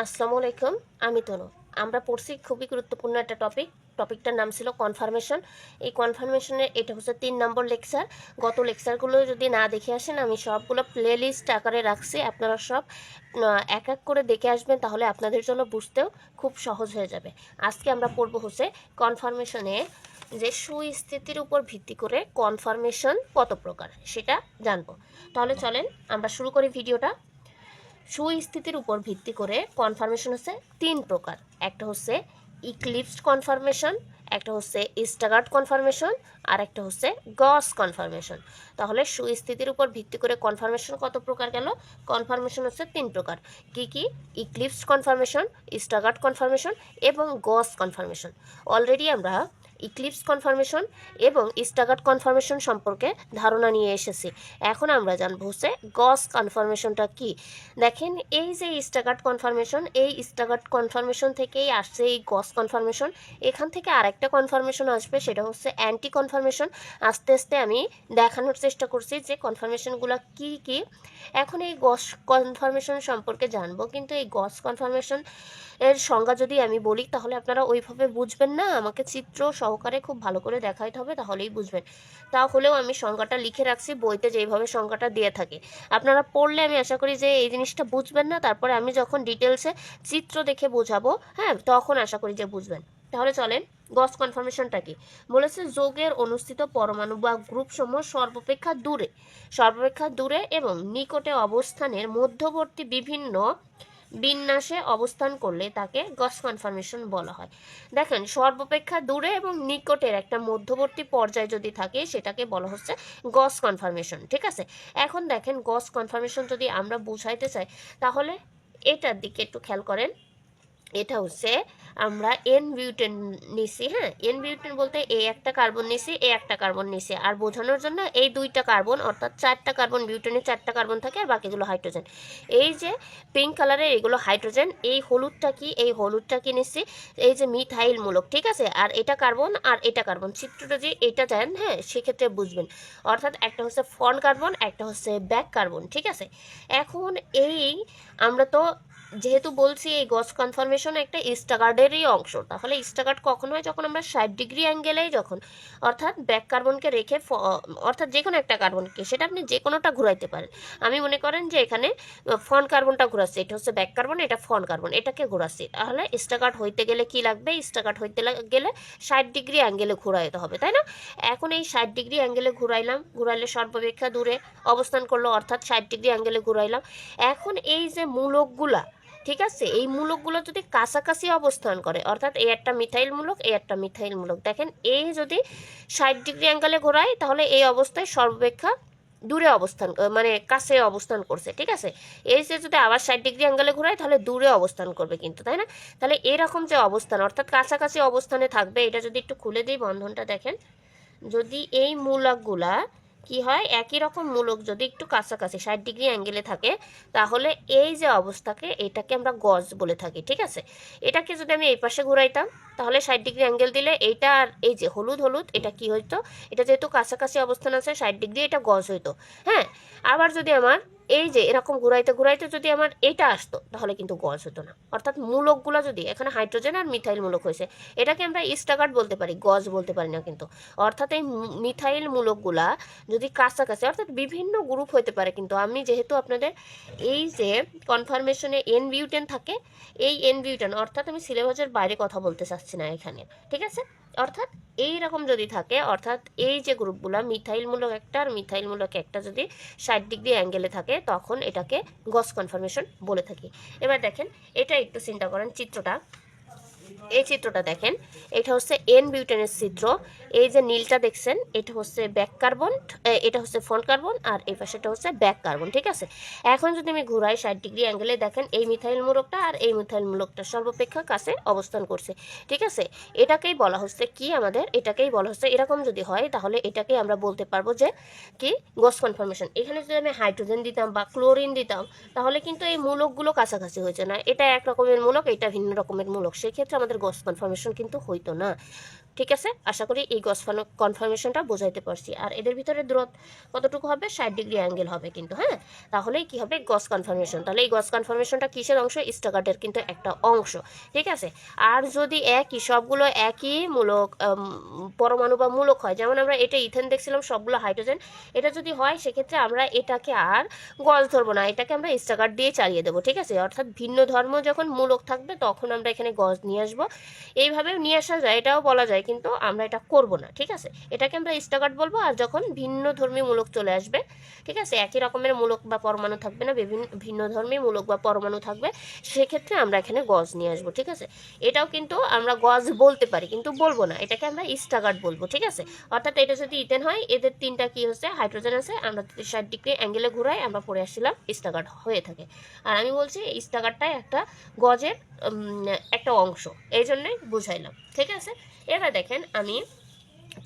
আসসালামু আলাইকুম। আমি তনু। আমরা পড়ছি খুবই গুরুত্বপূর্ণ একটা টপিকটার নাম ছিল কনফার্মেশন। এই কনফার্মেশনের এটা হচ্ছে 3 নম্বর লেকচার। গত লেকচারগুলো যদি না দেখে আসেন, আমি সবগুলো প্লে লিস্ট আকারে রাখছি, আপনারা সব এক এক করে দেখে আসবেন, তাহলে আপনাদের জন্য বুঝতেও খুব সহজ হয়ে যাবে। আজকে আমরা পড়ব হচ্ছে কনফার্মেশনে যে সুস্থিতির উপর ভিত্তি করে কনফার্মেশন কত প্রকার সেটা জানবো। তাহলে চলেন আমরা শুরু করি ভিডিওটা। সুস্থিতির উপর ভিত্তি করে কনফার্মেশন হচ্ছে 3 প্রকার। একটা হচ্ছে ইক্লিপসড কনফার্মেশন, একটা হচ্ছে স্টাগার্ড কনফার্মেশন, আর একটা হচ্ছে গস কনফার্মেশন। তাহলে সুস্থিতির উপর ভিত্তি করে কনফার্মেশন কত প্রকার গেল? কনফার্মেশন হচ্ছে 3 প্রকার। কি কি? ইক্লিপসড কনফার্মেশন, স্টাগার্ড কনফার্মেশন এবং গস কনফার্মেশন। অলরেডি আমরা ইক্লিপস কনফার্মেশন এবং স্টাগার্ড কনফার্মেশন সম্পর্কে ধারণা নিয়ে এসেছি। এখন আমরা জানবো হচ্ছে গস কনফার্মেশনটা কি। দেখেন, এই যে স্টাগার্ড কনফার্মেশন, এই স্টাগার্ড কনফার্মেশন থেকেই আসছে এই গস কনফার্মেশন। এখান থেকে আরেকটা কনফার্মেশন আসবে, সেটা হচ্ছে অ্যান্টি কনফার্মেশন। আস্তে আস্তে আমি দেখানোর চেষ্টা করছি যে কনফার্মেশনগুলো কি কি। এখন এই গস কনফার্মেশন সম্পর্কে জানবো, কিন্তু এই গস কনফার্মেশন এর সংজ্ঞা যদি আমি বলি তাহলে আপনারা ওইভাবে বুঝবেন না, আমাকে চিত্র সহকারে খুব ভালো করে দেখাইতে হবে, তাহলেই বুঝবেন। তাহলেও আমি সংজ্ঞাটা লিখে রাখছি বইতে, যেইভাবে সংজ্ঞাটা দিয়ে থাকে আপনারা পড়লে আমি আশা করি যে এই জিনিসটা বুঝবেন না, তারপরে আমি যখন ডিটেলসে চিত্র দেখে বোঝাবো, হ্যাঁ, তখন আশা করি যে বুঝবেন। তাহলে চলেন, গস কনফার্মেশনটা কি বলেছে? যোগের অনুষ্ঠিত পরমাণু বা গ্রুপ সমূহ সর্বাপেক্ষা দূরে এবং নিকটে অবস্থানের মধ্যবর্তী বিভিন্ন বিন্যাসে অবস্থান করলে তাকে গস কনফার্মেশন বলা হয়। দেখেন, সর্বাপেক্ষা দূরে এবং নিকটের একটা মধ্যবর্তী পর্যায়ে যদি থাকে সেটাকে বলা হচ্ছে গস কনফার্মেশন। ঠিক আছে, এখন দেখেন, গস কনফার্মেশন যদি আমরা বুঝাইতে চাই তাহলে এটার দিকে একটু খেয়াল করেন। এটা হচ্ছে আমরা এন বিউটেন নিছি। হ্যাঁ, এন বিউটেন বলতে এই একটা কার্বন নিছি, এই একটা কার্বন নিছি, আর বোঝানোর জন্য এই 2টা কার্বন, অর্থাৎ 4টা কার্বন, বিউটেনে 4টা কার্বন থাকে আর বাকিগুলো হাইড্রোজেন। এই যে পিঙ্ক কালারের এগুলো হাইড্রোজেন, এই হলুদটা কি? এই হলুদটা কি নিচ্ছি? এই যে মিথাইল মূলক। ঠিক আছে, আর এটা কার্বন আর এটা কার্বন। চিত্রটা যে এটা দেন, হ্যাঁ, সেক্ষেত্রে বুঝবেন। অর্থাৎ একটা হচ্ছে ফ্রন্ট কার্বন, একটা হচ্ছে ব্যাক কার্বন। ঠিক আছে, এখন এই আমরা তো যেহেতু বলছি এই গস কনফার্মেশন একটা স্টাগার্ডেরই অংশ, তাহলে স্টাগার্ড কখন হয়? যখন আমরা 60 ডিগ্রি অ্যাঙ্গেলেই যখন, অর্থাৎ ব্যাক কার্বনকে রেখে, অর্থাৎ যে কোনো একটা কার্বনকে, সেটা আপনি যে কোনোটা ঘুরাইতে পারেন। আমি মনে করেন যে এখানে ফ্রন্ট কার্বনটা ঘুরাচ্ছি, এটা হচ্ছে ব্যাক কার্বন, এটা ফ্রন্ট কার্বন, এটাকে ঘুরাচ্ছি, তাহলে স্টাগার্ড হইতে গেলে কি লাগবে? স্টাগার্ড হইতে গেলে 60 ডিগ্রি অ্যাঙ্গেলে ঘুরাইতে হবে, তাই না? এখন এই 60 ডিগ্রি অ্যাঙ্গেলে ঘুরাইলে সর্বাপেক্ষা দূরে অবস্থান করলো, অর্থাৎ 60 ডিগ্রি অ্যাঙ্গেলে ঘুরাইলাম। এখন এই যে মূলকগুলা, ঠিক আছে, এই মূলকগুলো যদি কাছাকাছি অবস্থান করে, অর্থাৎ এই একটা মিথাইল মূলক, এই একটা মিথাইল মূলক, দেখেন এই যদি 60 ডিগ্রি অ্যাঙ্গেলে ঘোরায় তাহলে এই অবস্থায় সর্বাপেক্ষা দূরে অবস্থান, মানে কাছে অবস্থান করছে। ঠিক আছে, এই যে যদি আবার 60 ডিগ্রি অ্যাঙ্গেলে ঘোরায় তাহলে দূরে অবস্থান করবে কিন্তু, তাই না? তাহলে এরকম যে অবস্থান, অর্থাৎ কাছাকাছি অবস্থানে থাকবে। এটা যদি একটু খুলে দিই বন্ধনটা, দেখেন, যদি এই মূলকগুলা কি হয়, একই রকম মূলক যদি একটু কাছাকাছি 60 ডিগ্রি অ্যাঙ্গেলে থাকে, তাহলে এই যে অবস্থাকে, এটাকে আমরা গজ বলে থাকি। ঠিক আছে, এটাকে যদি আমি এই পাশে ঘুরাইতাম তাহলে 60 ডিগ্রি অ্যাঙ্গেল দিলে এইটা, আর এই যে হলুদ হলুদ, এটা কি হইতো? এটা যেহেতু কাছাকাছি অবস্থান আছে 60 ডিগ্রি, এটা গজ হইতো। হ্যাঁ, আবার যদি আমার এই যে এরকম ঘুরাইতে ঘুরাইতে যদি আমার এইটা আসতো তাহলে কিন্তু গজ হতো না। অর্থাৎ মূলকগুলো যদি, এখানে হাইড্রোজেন আর মিথাইল মূলক হয়েছে, এটাকে আমরা স্টাগার্ড বলতে পারি, গজ বলতে পারি না কিন্তু। অর্থাৎ এই মিথাইল মূলকগুলা যদি কাছাকাছি, অর্থাৎ বিভিন্ন গ্রুপ হতে পারে, কিন্তু আমি যেহেতু আপনাদের এই যে কনফার্মেশনে এন বিউটেন থাকে, এই এন বিউটেন, অর্থাৎ আমি সিলেবাসের বাইরে কথা বলতে চাচ্ছি না এখানে। ঠিক আছে, অর্থাৎ এই রকম যদি থাকে, অর্থাৎ এই যে গ্রুপগুলো মিথাইলমূলক একটা আর মিথাইলমূলক একটা যদি 60 ডিগ্রি অ্যাঙ্গেলে থাকে, তখন এটাকে গস কনফার্মেশন বলে থাকি। এবার দেখেন, এটা একটু চিন্তা করেন চিত্রটা, এই চিত্রটা দেখেন, এটা হচ্ছে এন বিউটেনের চিত্র। এই যে নীলটা দেখছেন, এটা হচ্ছে ব্যাক কার্বন, এটা হচ্ছে ফ্রন্ট কার্বন, আর এই পাশেটা হচ্ছে ব্যাক কার্বন। ঠিক আছে, এখন যদি আমি ঘুরাই 60 ডিগ্রি অ্যাঙ্গেলে, দেখেন এই মিথাইল মূলকটা আর এই মিথাইল মূলকটা সর্বাপেক্ষা কাছে অবস্থান করছে। ঠিক আছে, এটাকেই বলা হচ্ছে কি, আমাদের এটাকেই বলা হচ্ছে, এরকম যদি হয় তাহলে এটাকেই আমরা বলতে পারবো যে কি, গস কনফার্মেশন। এখানে যদি আমি হাইড্রোজেন দিতাম বা ক্লোরিন দিতাম তাহলে কিন্তু এই মূলকগুলো কাছাকাছি হয়েছে না, এটা এক রকমের মূলক, এটা ভিন্ন রকমের মূলক, সেক্ষেত্রে আমাদের গস কনফার্মেশন কিন্তু হইতো না। ঠিক আছে, আশা করি এই গস কনফার্মেশনটা বোঝাইতে পারছি। আর এদের ভিতরে দূরত্ব কতটুকু হবে, 60 ডিগ্রি অ্যাঙ্গেল হবে কিন্তু, হ্যাঁ। তাহলেই কি হবে, গস কনফার্মেশন। তাহলে এই গস কনফার্মেশনটা কিসের অংশ, স্টাগার্ডের কিন্তু একটা অংশ, ঠিক আছে। আর যদি একই সবগুলো একই মূলক পরমাণু বা মূলক হয়, যেমন আমরা এটা ইথেন দেখছিলাম সবগুলো হাইড্রোজেন, এটা যদি হয় সেক্ষেত্রে আমরা এটাকে আর গস ধরবো না, এটাকে আমরা স্টাগার্ড দিয়ে চালিয়ে দেবো, ঠিক আছে। অর্থাৎ ভিন্ন ধর্ম যখন মূলক থাকবে তখন আমরা এখানে গস নিয়ে আসবো, এইভাবেও নিয়ে আসা যায়, এটাও বলা যায়, কিন্তু আমরা এটা করব না, ঠিক আছে। এটাকে আমরা স্টাগার্ড বলবো। আর যখন ভিন্ন ধর্মী মূলক চলে আসবে, ঠিক আছে, একই রকমের মূলক বা পরমাণু থাকবে না, বিভিন্ন ভিন্ন ধর্মী মূলক বা পরমাণু থাকবে, সেক্ষেত্রে আমরা এখানে গজ নিয়ে আসবো, ঠিক আছে। এটাও কিন্তু আমরা গজ বলতে পারি, কিন্তু বলবো না, এটাকে আমরা স্টাগার্ড বলবো, ঠিক আছে। অর্থাৎ এটা যদি ইথেন হয়, এদের তিনটা কি হচ্ছে, হাইড্রোজেন আছে, আমরা 60 ডিগ্রি অ্যাঙ্গেলে ঘুরাই আমরা পড়ে আসছিলাম, স্টাগার্ড হয়ে থাকে। আর আমি বলছি স্টাগার্ডটাই একটা গজের একটা অংশ, এই জন্যই বুঝাইলাম, ঠিক আছে। এবার দেখেন আমি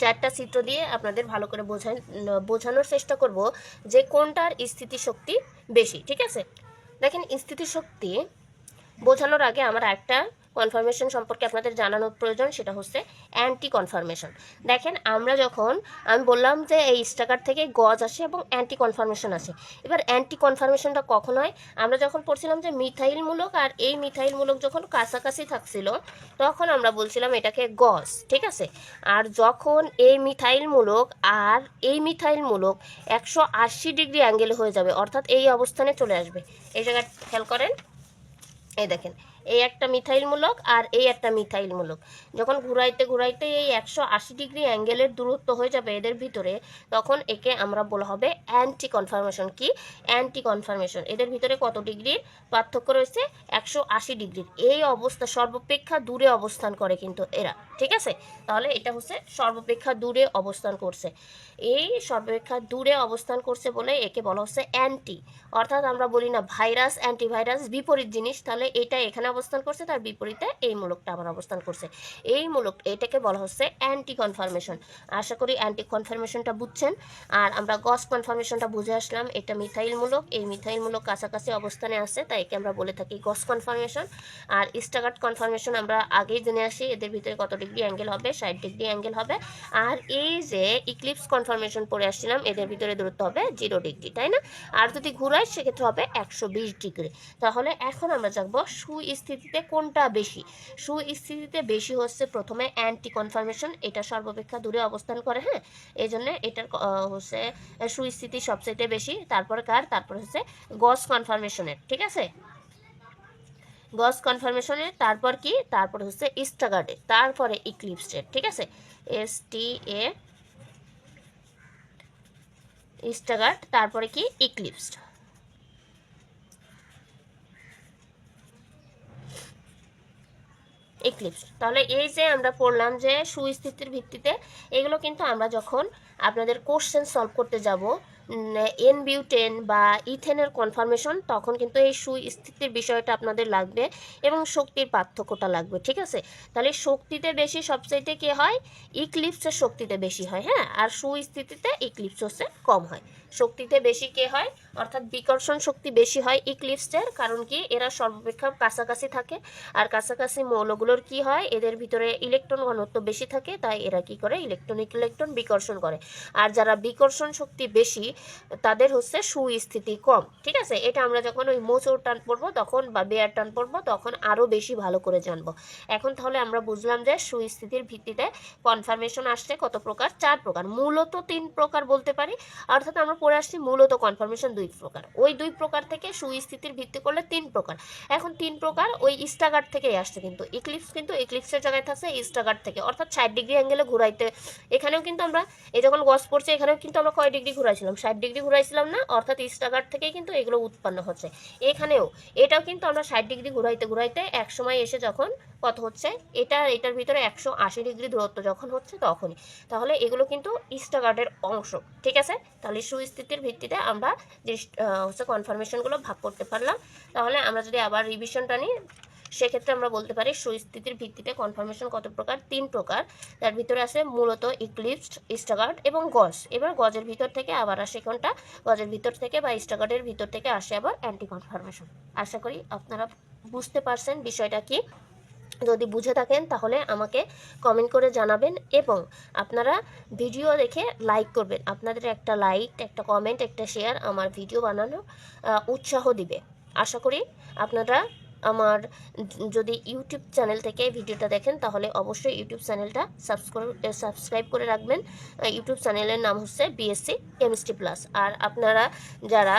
4টা চিত্র দিয়ে আপনাদের ভালো করে বোঝানোর চেষ্টা করব যে কোনটার স্থিতিশক্তি বেশি, ঠিক আছে। দেখেন স্থিতিশক্তি বোঝানোর আগে আমার একটা কনফার্মেশন সম্পর্কে আপনাদের জানানোর প্রয়োজন, সেটা হচ্ছে অ্যান্টি কনফার্মেশন। দেখেন আমরা যখন, আমি বললাম যে এই স্টাগার থেকে গজ আসে এবং অ্যান্টি কনফার্মেশন আসে। এবার অ্যান্টি কনফার্মেশনটা কখন হয়, আমরা যখন পড়ছিলাম যে মিথাইল মূলক আর এই মিথাইল মূলক যখন কাছাকাছি থাকছিল তখন আমরা বলছিলাম এটাকে গজ, ঠিক আছে। আর যখন এই মিথাইল মূলক আর এই মিথাইল মূলক 180 ডিগ্রি অ্যাঙ্গেল হয়ে যাবে, অর্থাৎ এই অবস্থানে চলে আসবে, এই জায়গায় খেয়াল করেন, এই দেখেন এই একটা মিথাইল মূলক আর এই একটা মিথাইল মূলক, যখন ঘুরাইতে ঘুরাইতে এই 180 ডিগ্রি অ্যাঙ্গেলের দূরত্ব হয়ে যাবে এদের ভিতরে, তখন একে আমরা বলা হবে অ্যান্টি কনফার্মেশন। কি অ্যান্টি কনফার্মেশন, এদের ভিতরে কত ডিগ্রির পার্থক্য রয়েছে, 180 ডিগ্রির। এই অবস্থা সর্বাপেক্ষা দূরে অবস্থান করে কিন্তু এরা, ঠিক আছে। তাহলে এটা হচ্ছে সর্বাপেক্ষা দূরে অবস্থান করছে, এই সর্বাপেক্ষা দূরে অবস্থান করছে বলে একে বলা হচ্ছে অ্যান্টি। অর্থাৎ আমরা বলি না ভাইরাস অ্যান্টিভাইরাস বিপরীত জিনিস, তাহলে এটা এখানে অবস্থান করছে, তার বিপরীতে এই মূলকটা আবার অবস্থান করছে, এই মূলক, এটাকে বলা হচ্ছে অ্যান্টি কনফার্মেশন। আশা করি অ্যান্টি কনফার্মেশনটা বুঝছেন। আর আমরা গস কনফার্মেশনটা বুঝে আসলাম, এটা মিথাইল মূলক, এই মিথাইল মূলক কাছাকাছি অবস্থানে আছে, তাই একে আমরা বলে থাকি গস কনফার্মেশন। আর স্টাগার্ড কনফার্মেশন আমরা আগেই জেনে আসি, এদের ভিতরে কত ডিগ্রি অ্যাঙ্গেল হবে, 60 ডিগ্রি অ্যাঙ্গেল হবে। আর এই যে ইক্লিপস কনফার্মেশন পড়ে আসছিলাম, এদের ভিতরে দূরত্ব হবে 0 ডিগ্রি, তাই না। আর যদি ঘুরায় সেক্ষেত্রে হবে 120 ডিগ্রি। তাহলে এখন আমরা জানবো সুস্থিতিতে কোনটা বেশি। সুস্থিতিতে বেশি হচ্ছে প্রথমে অ্যান্টি কনফার্মেশন, এটা সর্বাপেক্ষা দূরে অবস্থান করে, হ্যাঁ, এই জন্য এটার হচ্ছে সুস্থিতি সবচাইতে বেশি। তারপরে কার, তারপরে হচ্ছে গস কনফার্মেশনের, ঠিক আছে, গস কনফার্মেশনের, তারপর কি, তারপর হচ্ছে স্টাগার্ডের, তারপরে ইক্লিপসের, ঠিক আছে, STA স্টাগার্ড, তারপরে কি ইক্লিপসড। তাহলে এই যে আমরা পড়লাম যে সুস্থিতির ভিত্তিতে, এগুলো কিন্তু আমরা যখন আপনাদের কোশ্চেন সলভ করতে যাব N-বিউটেন বা ইথেনের কনফার্মেশন, তখন কিন্তু এই সুস্থিতির বিষয়টা আপনাদের লাগবে এবং শক্তির পার্থক্যটা লাগবে, ঠিক আছে। তাহলে শক্তিতে বেশি সবচাইতে কে হয়, ইক্লিপসের শক্তিতে বেশি হয়, হ্যাঁ। আর সুস্থিতিতে ইক্লিপস হচ্ছে কম হয়। শক্তিতে বেশি কে হয়, অর্থাৎ বিকর্ষণ শক্তি বেশি হয় ইক্লিপসের, কারণ কি এরা সর্বাপেক্ষা কাছাকাছি থাকে। আর কাছাকাছি মৌলগুলোর কি হয়, এদের ভিতরে ইলেকট্রন ঘনত্ব বেশি থাকে, তাই এরা কি করে, ইলেকট্রন বিকর্ষণ করে। আর যারা বিকর্ষণ শক্তি বেশি তাদের হচ্ছে সুস্থিতি কম, ঠিক আছে। এটা আমরা যখন ওই মোচড় টান পড়বো তখন, বা বেয়ার টান পড়বো তখন আরও বেশি ভালো করে জানবো। এখন তাহলে আমরা বুঝলাম যে সুস্থিতির ভিত্তিতে কনফার্মেশন আসছে কত প্রকার, 4 প্রকার, মূলত 3 প্রকার বলতে পারি। অর্থাৎ আমরা পড়ে আসছি মূলত কনফার্মেশন 2 প্রকার, ওই 2 প্রকার থেকে সুস্থিতির ভিত্তি করলে 3 প্রকার। এখন 3 প্রকার ওই স্টাগার্ড থেকেই আসছে, কিন্তু ইক্লিপসের জায়গায় থাকছে স্টাগার্ড থেকে, অর্থাৎ 60 ডিগ্রি অ্যাঙ্গেলে ঘুরাইতে। এখানেও কিন্তু আমরা এই যখন গস পড়ছে এখানেও কিন্তু আমরা কয় ডিগ্রি ঘুরাইছিলাম, 60 ডিগ্রি ঘুরাইছিলাম না, অর্থাৎ স্টাগার্ড থেকেই কিন্তু এগুলো উৎপন্ন হচ্ছে। এখানেও এটাও কিন্তু আমরা 60 ডিগ্রি ঘুরাইতে ঘুরাইতে এক সময় এসে যখন কত হচ্ছে, এটার ভিতরে 180 ডিগ্রি দূরত্ব যখন হচ্ছে তখনই। তাহলে এগুলো কিন্তু স্টাগার্ডের অংশ, ঠিক আছে। তাহলে সুস্থিতির ভিত্তিতে আমরা যে হচ্ছে কনফার্মেশনগুলো ভাগ করতে পারলাম। তাহলে আমরা যদি আবার রিভিশনটা নিই, সেক্ষেত্রে আমরা বলতে পারি সুস্থিতির ভিত্তিতে কনফার্মেশন কত প্রকার, 3 প্রকার। তার ভিতরে আছে মূলত ইক্লিপসড, স্টাগার্ড এবং গজ। এবার গজের ভিতর থেকে আবার আসে কোনটা, গজের ভিতর থেকে বা স্টাগার্ডের ভিতর থেকে আসে আবার অ্যান্টি কনফার্মেশন। আশা করি আপনারা বুঝতে পারছেন বিষয়টা কি। যদি বুঝে থাকেন তাহলে আমাকে কমেন্ট করে জানাবেন, এবং আপনারা ভিডিও দেখে লাইক করবেন। আপনাদের একটা লাইক, একটা কমেন্ট, একটা শেয়ার আমার ভিডিও বানানোর উৎসাহ দিবে। আশা করি আপনারা আমার যদি ইউটিউব চ্যানেল থেকে ভিডিওটা দেখেন তাহলে অবশ্যই ইউটিউব চ্যানেলটা সাবস্ক্রাইব করে রাখবেন। ইউটিউব চ্যানেলের নাম হচ্ছে বিএসসি কেমিস্ট্রি প্লাস। আর আপনারা যারা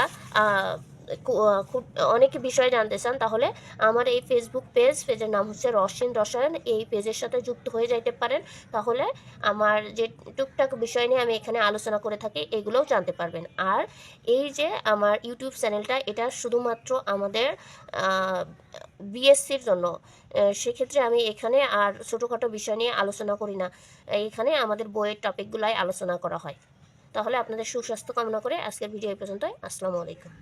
খুব অনেক বিষয় জানতে চান তাহলে আমার এই পেজের নাম হচ্ছে রসিন রসায়ন, এই পেজের সাথে যুক্ত হয়ে যাইতে পারেন। তাহলে আমার যে টুকটাক বিষয় নিয়ে আমি এখানে আলোচনা করে থাকি এগুলোও জানতে পারবেন। আর এই যে আমার ইউটিউব চ্যানেলটা, এটা শুধুমাত্র আমাদের বিএসসির জন্য। সেক্ষেত্রে আমি এখানে আর ছোটোখাটো বিষয় নিয়ে আলোচনা করি না, এখানে আমাদের বইয়ের টপিকগুলাই আলোচনা করা হয়। তাহলে আপনাদের সুস্বাস্থ্য কামনা করে আজকের ভিডিও এই পর্যন্তই। আসসালামু আলাইকুম।